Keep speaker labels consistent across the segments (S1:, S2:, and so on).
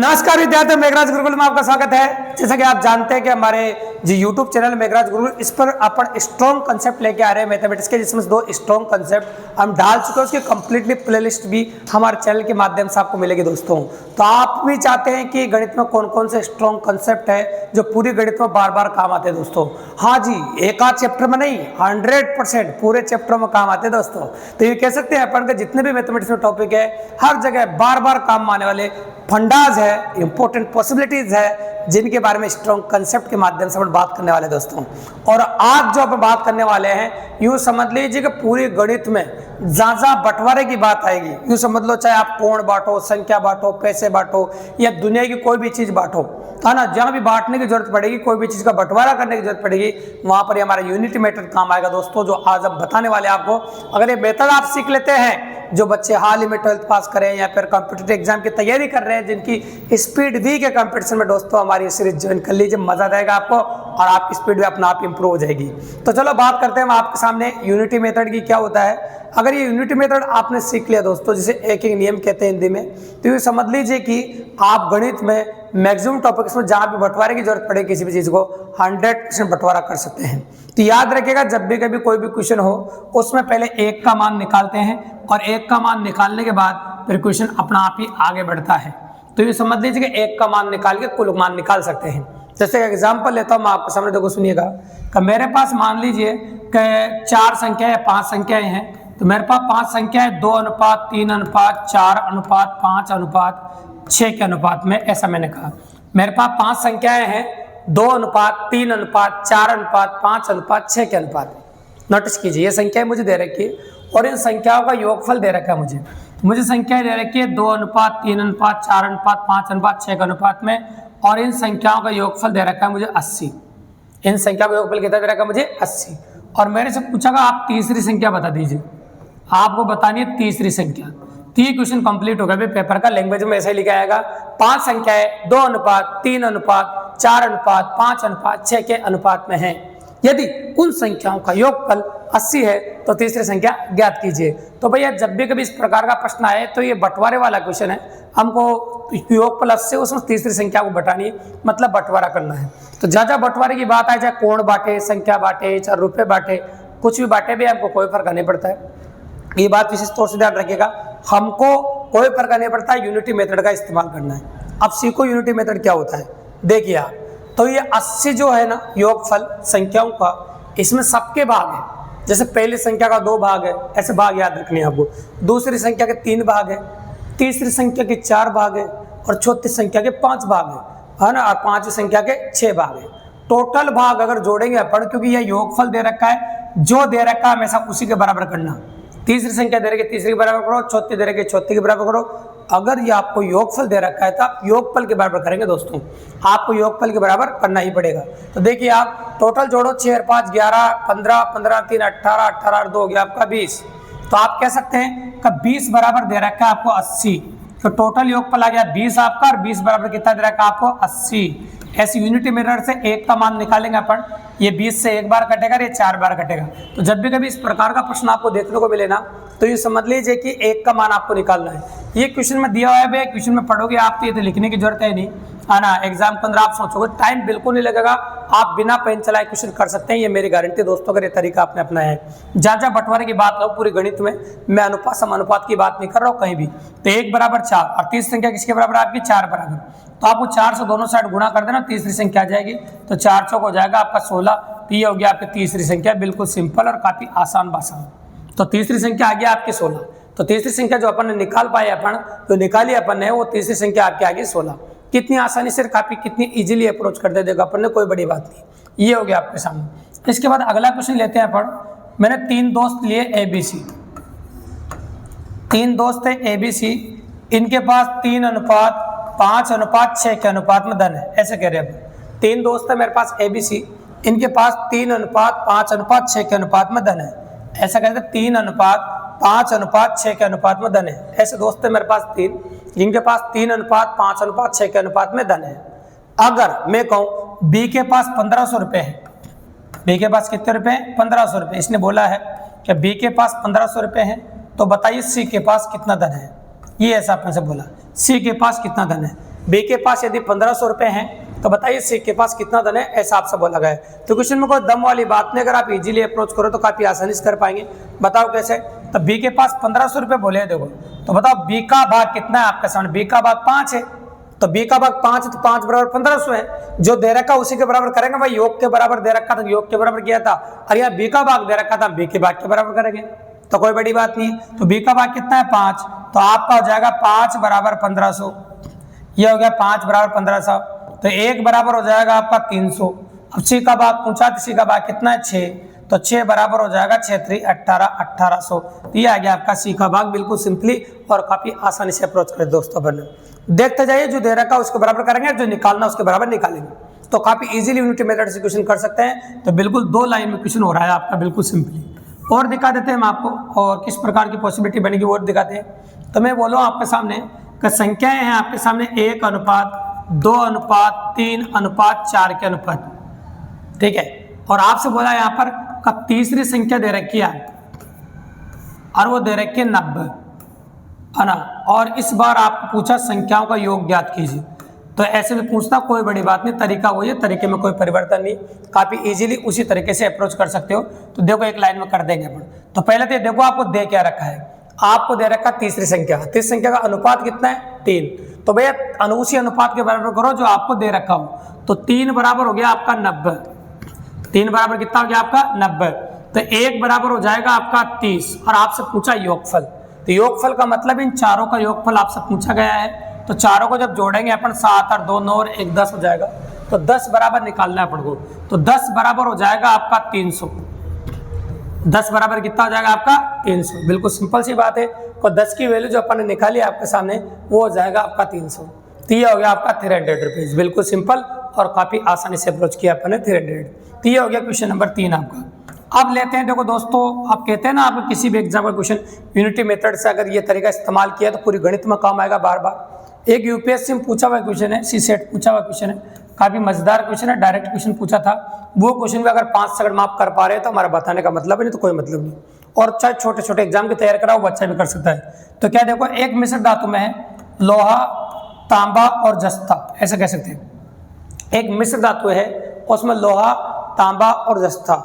S1: नमस्कार विद्यार्थियों, मेघराज गुरुकुल में आपका स्वागत है। जैसा कि आप जानते हैं कि हमारे जी यूट्यूब चैनल मेघराज गुरुकुल, इस पर अपन स्ट्रॉन्ग कंसेप्ट लेके आ रहे हैं मैथमेटिक्स के, जिसमें 2 स्ट्रॉन्ग कंसेप्ट हम डाल चुके हैं। उसकी कंप्लीटली प्लेलिस्ट भी हमारे चैनल के माध्यम से आपको मिलेगी दोस्तों। तो आप भी चाहते हैं कि गणित में कौन कौन से स्ट्रॉन्ग कंसेप्ट है जो पूरी गणित में बार बार काम आते हैं दोस्तों। हाँ जी, एक आध चैप्टर में नहीं, 100% पूरे चैप्टर में काम आते हैं दोस्तों। तो ये कह सकते हैं अपन के जितने भी मैथमेटिक्स में टॉपिक है, हर जगह बार बार काम आने वाले फंडाज है, इंपॉर्टेंट पॉसिबिलिटीज है, जिनके बारे में स्ट्रॉन्ग कंसेप्ट के माध्यम से अपन बात करने वाले दोस्तों। और आज जो अपन बात करने वाले हैं, यूं समझ लीजिए कि पूरी गणित में जहां बंटवारे की बात आएगी, यूं समझ लो, चाहे आप कोण बांटो, संख्या बांटो, पैसे बांटो या दुनिया की कोई भी चीज बांटो, है ना, जहां भी बांटने की जरूरत पड़ेगी, कोई भी चीज का बंटवारा करने की जरूरत पड़ेगी, वहां पर हमारा यूनिटी मेथड काम आएगा दोस्तों, जो आज अब बताने वाले आपको। अगर ये मेथड आप सीख लेते हैं, जो बच्चे हाल ही में 12th पास करें या फिर कॉम्पिटिटिव एग्जाम की तैयारी कर रहे हैं, जिनकी स्पीड दी के कंपटीशन में, दोस्तों हमारी सीरीज ज्वाइन कर लीजिए, मजा आएगा आपको और आपकी स्पीड भी अपना आप इंप्रूव हो जाएगी। तो चलो बात करते हैं हम आपके सामने यूनिटी मेथड की क्या होता है। अगर ये यूनिटी मेथड आपने सीख लिया दोस्तों, जिसे एक एक नियम कहते हैं हिंदी में, तो ये समझ लीजिए कि आप गणित में मैक्सिमम टॉपिक्स में जहां भी बंटवारे की जरूरत पड़े किसी भी चीज को 100% बंटवारा कर सकते हैं। तो याद रखिएगा, जब भी कभी कोई भी क्वेश्चन हो, उसमें पहले 1 का मान निकालते हैं और 1 का मान निकालने के बाद फिर क्वेश्चन अपना आप ही आगे बढ़ता है। तो ये समझ लीजिए कि 1 का मान निकाल के कुल मान निकाल सकते हैं। जैसे एग्जाम्पल लेता हूँ मैं आपके सामने, देखो सुनिएगा कि मेरे पास मान लीजिए कि 4 संख्याएं, 5 संख्याएं हैं। तो मेरे पास 5 संख्याएं 2 अनुपात 3 अनुपात 4 अनुपात 5 अनुपात 6 के अनुपात में, ऐसा मैंने कहा। मेरे पास 5 संख्याएं हैं 2 अनुपात 3 अनुपात 4 अनुपात 5 अनुपात 6 के अनुपात। नोटिस कीजिए, ये संख्याएं मुझे दे रखी है और इन संख्याओं का योगफल दे रखा है मुझे संख्याएं दे रखी है 2 अनुपात 3 अनुपात 4 अनुपात 5 अनुपात 6 के अनुपात में, और इन संख्याओं का योगफल दे रखा है मुझे 80। इन संख्या का योगफल कितना दे रखा है मुझे? 80। और मेरे से पूछा आप तीसरी संख्या बता दीजिए, आपको बतानी है तीसरी संख्या। तो ये क्वेश्चन कंप्लीट हो गया। पेपर का लैंग्वेज में ऐसा ही लिखा आएगा, 5 संख्याएं 2 अनुपात 3 अनुपात 4 अनुपात 5 अनुपात 6 के अनुपात में है। यदि उन संख्याओं का योगफल 80 है तो तीसरी संख्या ज्ञात कीजिए। तो भैया जब भी कभी इस प्रकार का प्रश्न आए तो ये बंटवारे वाला क्वेश्चन है, हमको योगफल 80 उसमें तीसरी संख्या को बटानी है, मतलब बंटवारा करना है। तो जहाँ बंटवारे की बात आए, चाहे कोण बांटे, संख्या बांटे, चाहे रुपये बांटे, कुछ भी बांटे भी हमको कोई फर्क नहीं पड़ता है। ये बात विशेष तौर से ध्यान रखिएगा, हमको कोई फर्क नहीं पड़ता है, यूनिटी मेथड का इस्तेमाल करना है। अब सीखो यूनिटी मेथड क्या होता है। देखिए आप, तो ये 80 जो है ना योगफल संख्याओं का, इसमें सबके भाग है। जैसे पहली संख्या का 2 भाग है, ऐसे भाग याद रखने हैं आपको। दूसरी संख्या के 3 भाग है, तीसरी संख्या के 4 भाग है, और चौथी संख्या के 5 भाग है ना, और पांचवी संख्या के 6 भाग है। टोटल भाग अगर जोड़ेंगे अपन, क्योंकि यह योगफल दे रखा है, जो दे रखा है हमेशा उसी के बराबर करना। तीसरी संख्या दे रखी तीसरी के बराबर करो, चौथी दे रखी चौथी के बराबर करो। अगर ये आपको योगफल दे रखा है तो आप योगफल के बराबर करेंगे दोस्तों, आपको योगफल के बराबर करना ही पड़ेगा। तो देखिए आप टोटल जोड़ो, 6 और 5 11, 15 15 3 18, 18 और 2 हो गया आपका 20। तो आप कह सकते हैं कि 20 बराबर दे रखा है आपको 80, तो टोटल योगफल आ गया 20 आपका, और 20 बराबर कितना दे रखा है आपको? 80। ऐसी यूनिटी मेथड से 1 का मान निकालेंगे अपन, ये 20 से 1 बार कटेगा, ये 4 बार कटेगा। तो जब भी कभी इस प्रकार का प्रश्न आपको देखने को मिले ना, तो ये समझ लीजिए कि 1 का मान आपको निकालना है। ये क्वेश्चन में दिया हुआ है भैया, क्वेश्चन में पढ़ोगे आप तो ये तो लिखने की जरूरत है नहीं, है ना। एग्जाम के अंदर आप सोचोगे, टाइम बिल्कुल नहीं लगेगा, आप बिना पेन चलाए क्वेश्चन कर सकते हैं, ये मेरी गारंटी दोस्तों। अगर ये तरीका आपने अपनाया है, जहाँ बंटवारे की बात हो पूरी गणित में, मैं अनुपात समानुपात की बात नहीं कर रहा हूँ कहीं भी। तो 1 बराबर 4, और तीसरी संख्या किसके बराबर है आपकी? 4 बराबर। तो आपको 4 से दोनों साइड गुणा कर देना, तीसरी संख्या आ जाएगी। तो 4 चौक हो जाएगा आपका 16। तो ये हो गया आपकी तीसरी संख्या, बिल्कुल सिंपल और काफी आसान भाषा। तो तीसरी संख्या आ गया आपकी 16। तो तीसरी संख्या जो अपन ने निकाल पाए, अपन जो निकाली अपन ने, वो तीसरी संख्या आपके आगे 16। कितनी आसानी से, काफी कितनी इजीली अप्रोच कर दे देगा अपन ने, कोई बड़ी बात नहीं। ये हो गया आपके सामने। इसके बाद अगला क्वेश्चन लेते हैं अपन। मैंने 3 दोस्त लिए ABC, 3 दोस्त है ABC, इनके पास 3 अनुपात 5 अनुपात 6 के अनुपात में धन है, ऐसे कह रहे हैं। 3 दोस्त है मेरे पास ABC, इनके पास 3 अनुपात 5 अनुपात 6 के अनुपात में धन है, ऐसा कहते हैं। 3 अनुपात 5 अनुपात 6 के अनुपात में धन है। ऐसे दोस्त है मेरे पास 3, जिनके पास 3 अनुपात 5 अनुपात 6 के अनुपात में धन है। अगर मैं कहूँ B के पास 1500 रुपये है, B के पास कितने रुपए हैं? 1500 रुपये। इसने बोला है कि B के पास 1500 रुपये हैं, तो बताइए C के पास कितना धन है। ये ऐसा अपन से बोला, C के पास कितना धन है। बी के पास यदि 1500 रुपए हैं तो बताइए सी के पास कितना धन है, ऐसा आपसे बोला गया है। तो क्वेश्चन में कोई दम वाली बात नहीं, अगर आप इजीली अप्रोच करो तो काफी आसानी से कर पाएंगे। बताओ कैसे। तो बी के पास 1500 रुपए बोले हैं, देखो तो बताओ बी का भाग कितना है आपके सामने, बी का भाग 5 है, तो बी का भाग 5 है तो 5 बराबर 1500 है। जो दे रखा उसी के बराबर करेंगे भाई, योग के बराबर दे रखा था योग के बराबर किया था, और यहाँ बी का भाग दे रखा था बी के भाग के बराबर करेंगे, तो कोई बड़ी बात नहीं है। तो बी का भाग कितना है 5, तो आपका हो जाएगा 5 बराबर 1500, ये हो गया 5 बराबर 1500, तो 1 बराबर हो जाएगा आपका 300। अब सी का भाग पूछा तो सी का भाग कितना है 6, तो 6 बराबर हो जाएगा 6 3 18 1800, तो ये आ गया आपका सी का भाग। बिल्कुल सिंपली और काफी आसानी से अप्रोच करें दोस्तों। बने देखते जाइए, जो दे रखा उसके बराबर करेंगे, जो निकालना उसके बराबर निकालेंगे, तो काफी इजीली यूनिटी मेथड से क्वेश्चन कर सकते हैं। तो बिल्कुल 2 लाइन में क्वेश्चन हो रहा है आपका, बिल्कुल सिंपली। और दिखा देते हैं हम आपको, और किस प्रकार की पॉसिबिलिटी बनेगी वो दिखाते हैं। तो मैं बोल रहा हूँ आपके सामने कि संख्याएं हैं आपके सामने 1 अनुपात 2 अनुपात 3 अनुपात 4 के अनुपात, ठीक है। और आपसे बोला यहाँ पर कब तीसरी संख्या दे रखी है और वो दे रखी है 90, है ना। और इस बार आपको पूछा संख्याओं का योग ज्ञात कीजिए, तो ऐसे में पूछना कोई बड़ी बात नहीं, तरीका वही है, तरीके में कोई परिवर्तन नहीं, काफी इजीली उसी तरीके से अप्रोच कर सकते हो। तो देखो एक लाइन में कर देंगे अपन। तो पहले तो देखो आपको दे क्या रखा है, आपको दे रखा तीसरी संख्या का अनुपात कितना है 3, तो भैया उसी अनुपात के बराबर करो जो आपको दे रखा हो। तो 3 बराबर हो गया आपका 90, 3 बराबर कितना हो गया आपका 90, तो 1 बराबर हो जाएगा आपका 30, और आपसे पूछा योगफल। तो योगफल का मतलब इन चारों का योगफल आपसे पूछा गया है, तो चारों को जब जोड़ेंगे अपन 7 और 2 9 और 1 10 हो जाएगा, तो 10 बराबर निकालना है अपन को। तो 10 बराबर हो जाएगा आपका 300, 10 बराबर कितना हो जाएगा आपका 300। बिल्कुल सिंपल सी बात है, तो 10 की वैल्यू जो अपन ने निकाली आपके सामने वो हो जाएगा आपका 300, तो ये हो गया आपका 300 रुपीज। बिल्कुल सिंपल और काफी आसानी से अप्रोच किया अपन ने 300, तो ये हो गया क्वेश्चन नंबर 3 आपका। अब लेते हैं, देखो दोस्तों आप कहते हैं ना आपको किसी भी एग्जाम का क्वेश्चन यूनिटी मेथड से अगर ये तरीका इस्तेमाल किया तो पूरी गणित में काम आएगा बार बार। एक यूपीएससी में पूछा हुआ क्वेश्चन है, सी सेट पूछा हुआ क्वेश्चन है, काफी मजेदार क्वेश्चन है, डायरेक्ट क्वेश्चन पूछा था। वो क्वेश्चन भी अगर 5 सेकंड में आप कर पा रहे हैं तो हमारा बताने का मतलब नहीं, तो कोई मतलब नहीं। और चाहे छोटे छोटे एग्जाम की तैयारी कराओ, बच्चा भी कर सकता है। तो क्या देखो, एक मिश्र धातु में है लोहा तांबा और जस्ता, ऐसा कह सकते हैं। एक मिश्र धातु है उसमें लोहा तांबा और जस्ता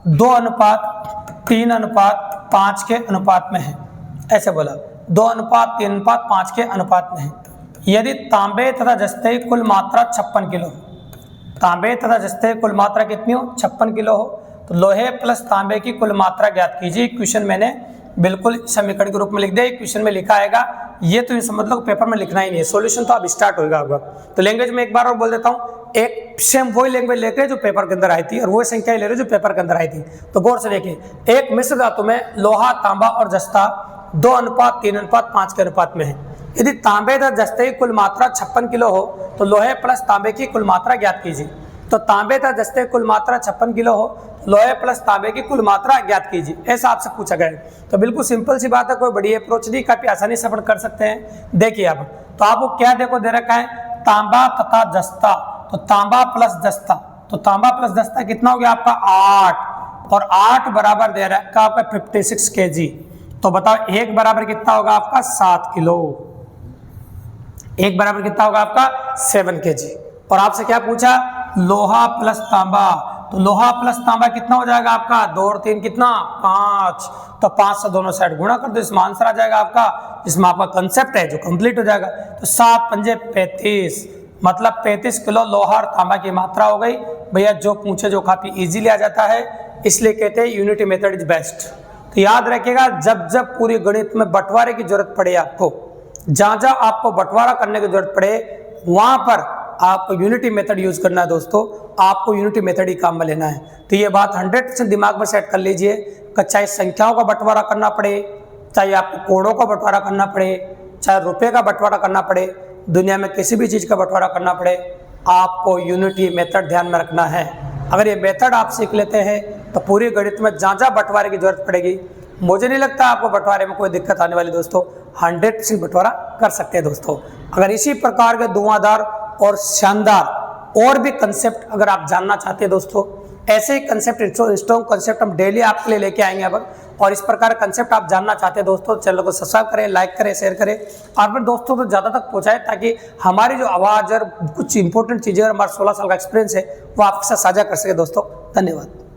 S1: 2 अनुपात 3 अनुपात 5 के अनुपात में है, ऐसे बोला 2 अनुपात 3 अनुपात 5 के अनुपात में है। यदि तांबे तथा जस्ते की कुल मात्रा 56 किलो, तांबे तथा जस्ते की कुल मात्रा कितनी हो 56 किलो हो, तो लोहे प्लस तांबे की कुल मात्रा ज्ञात कीजिए। क्वेश्चन मैंने बिल्कुल समीकरण के रूप में लिख दिया, क्वेश्चन में लिखा आएगा, ये तो समझ लो पेपर में लिखना ही नहीं है, सॉल्यूशन तो अब स्टार्ट होगा आपका। तो लैंग्वेज में एक बार और बोल देता हूँ, एक सेम वही लैंग्वेज लेके जो पेपर के अंदर आई थी और वही संख्या ले रहे जो पेपर के अंदर आई थी। तो गौर से देखिए, एक मिश्र धातु में लोहा तांबा और जस्ता 2 अनुपात 3 अनुपात 5 के अनुपात में है। यदि तांबे तथा जस्ते की कुल मात्रा 56 किलो हो तो लोहे प्लस तांबे की कुल मात्रा ज्ञात कीजिए। तो तांबे तथा जस्ते की कुल मात्रा 56 किलो हो, लोहे प्लस तांबे की कुल मात्रा ज्ञात कीजिए, ऐसा आपसे पूछा गया है। तो बिल्कुल सिंपल सी बात है, कोई बड़ी अप्रोच नहीं, काफी आसानी से अपन कर सकते हैं। देखिए अब तो आपको क्या देखो दे रखा है, तांबा तथा जस्ता, तो तांबा प्लस जस्ता, तो तांबा प्लस जस्ता कितना हो गया आपका 8, और 8 बराबर दे रखा आपका 56 kg। तो बताओ 1 बराबर कितना होगा आपका 7 किलो, 1 बराबर कितना होगा आपका 7 kg। और आपसे क्या पूछा, लोहा प्लस तांबा, तो लोहा प्लस तांबा कितना हो जाएगा आपका 2 और 3 कितना 5, तो 5 से दोनों साइड गुणा कर दो, इसमें आंसर आ जाएगा आपका, जिसमें आपका कंसेप्ट है जो कंप्लीट हो जाएगा। तो 7 पंजे 35, मतलब 35 किलो लोहा और तांबा की मात्रा हो गई। भैया जो पूछे जो काफी इजीली आ जाता है, इसलिए कहते हैं यूनिटी मेथड इज बेस्ट। तो याद रखिएगा, जब जब पूरी गणित में बंटवारे की जरूरत पड़े, आपको जहां जहां आपको बंटवारा करने की जरूरत पड़े वहां पर आपको यूनिटी मेथड यूज करना है दोस्तों, आपको यूनिटी मेथड ही काम में लेना है। तो ये बात 100% दिमाग में सेट कर लीजिए कि चाहे संख्याओं का बंटवारा करना पड़े, चाहे आपको कोड़ों का बंटवारा करना पड़े, चाहे रुपए का बंटवारा करना पड़े, दुनिया में किसी भी चीज़ का बंटवारा करना पड़े, आपको यूनिटी मेथड ध्यान में रखना है। अगर ये मेथड आप सीख लेते हैं तो पूरी गणित में जहाँ जहाँ बंटवारे की जरूरत पड़ेगी, मुझे नहीं लगता आपको बंटवारे में कोई दिक्कत आने वाली दोस्तों, 100% बंटवारा कर सकते हैं दोस्तों। अगर इसी प्रकार के धुआंधार और शानदार और भी कंसेप्ट अगर आप जानना चाहते हैं दोस्तों, ऐसे ही कंसेप्ट स्ट्रॉन्ग कंसेप्ट हम डेली आपके लिए लेके आएंगे। अब और इस प्रकार कंसेप्ट आप जानना चाहते हैं दोस्तों, चैनल को सब्सक्राइब करें, लाइक करें, शेयर करें और अपने दोस्तों को ज़्यादा तक पहुँचाएं, ताकि हमारी जो आवाज़ और कुछ इंपॉर्टेंट चीज़ें और हमारा 16 साल का एक्सपीरियंस है वो आपके साथ साझा कर सके दोस्तों। धन्यवाद।